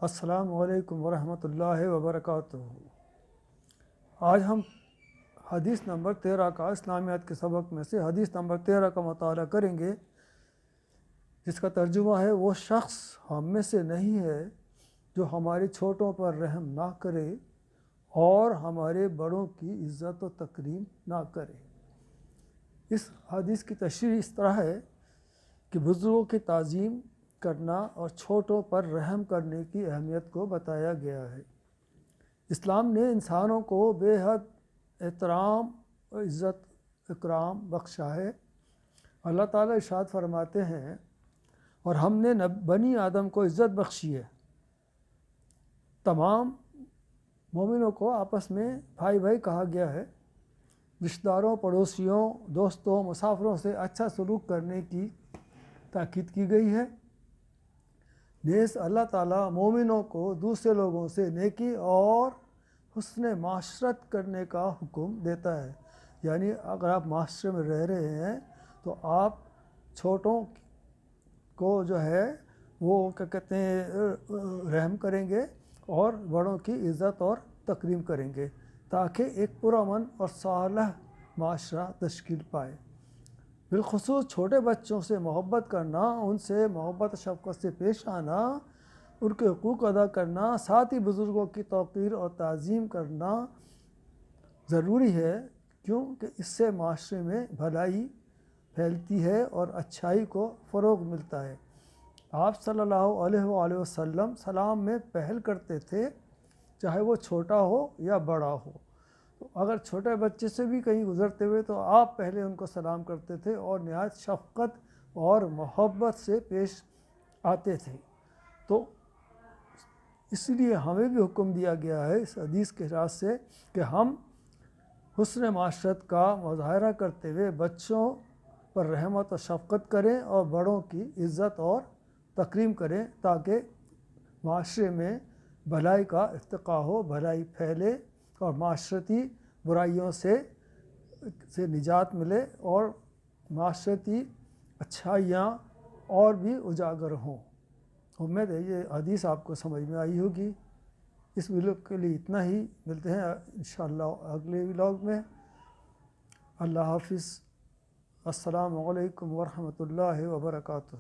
السلام علیکم ورحمۃ اللہ وبرکاتہ۔ آج ہم حدیث نمبر 13 کا اسلامیات کے سبق میں سے حدیث نمبر 13 کا مطالعہ کریں گے، جس کا ترجمہ ہے: وہ شخص ہم میں سے نہیں ہے جو ہمارے چھوٹوں پر رحم نہ کرے اور ہمارے بڑوں کی عزت و تکریم نہ کرے۔ اس حدیث کی تشریح اس طرح ہے کہ بزرگوں کی تعظیم کرنا اور چھوٹوں پر رحم کرنے کی اہمیت کو بتایا گیا ہے۔ اسلام نے انسانوں کو بے حد احترام اور عزت اکرام بخشا ہے۔ اللہ تعالیٰ ارشاد فرماتے ہیں: اور ہم نے بنی آدم کو عزت بخشی ہے۔ تمام مومنوں کو آپس میں بھائی بھائی کہا گیا ہے۔ رشتہ داروں، پڑوسیوں، دوستوں، مسافروں سے اچھا سلوک کرنے کی تاکید کی گئی ہے۔ نیز اللہ تعالیٰ مومنوں کو دوسرے لوگوں سے نیکی اور حسن معاشرت کرنے کا حکم دیتا ہے۔ یعنی اگر آپ معاشرے میں رہ رہے ہیں تو آپ چھوٹوں کو جو ہے وہ کیا کہتے ہیں رحم کریں گے اور بڑوں کی عزت اور تکریم کریں گے، تاکہ ایک پرامن اور صالح معاشرہ تشکیل پائے۔ بالخصوص چھوٹے بچوں سے محبت کرنا، ان سے محبت شفقت سے پیش آنا، ان کے حقوق ادا کرنا، ساتھ ہی بزرگوں کی توقیر اور تعظیم کرنا ضروری ہے، کیونکہ اس سے معاشرے میں بھلائی پھیلتی ہے اور اچھائی کو فروغ ملتا ہے۔ آپ صلی اللہ علیہ وآلہ وسلم سلام میں پہل کرتے تھے، چاہے وہ چھوٹا ہو یا بڑا ہو۔ تو اگر چھوٹے بچے سے بھی کہیں گزرتے ہوئے تو آپ پہلے ان کو سلام کرتے تھے اور نہایت شفقت اور محبت سے پیش آتے تھے۔ تو اس لیے ہمیں بھی حکم دیا گیا ہے اس حدیث کے راز سے کہ ہم حسن معاشرت کا مظاہرہ کرتے ہوئے بچوں پر رحمت و شفقت کریں اور بڑوں کی عزت اور تکریم کریں، تاکہ معاشرے میں بھلائی کا ارتقاء ہو، بھلائی پھیلے اور معاشرتی برائیوں سے نجات ملے اور معاشرتی اچھائیاں اور بھی اجاگر ہوں۔ امید ہے یہ حدیث آپ کو سمجھ میں آئی ہوگی۔ اس ویڈیو کے لیے اتنا ہی، ملتے ہیں انشاءاللہ اگلے ولاگ میں۔ اللہ حافظ۔ السلام علیکم ورحمۃ اللہ وبرکاتہ۔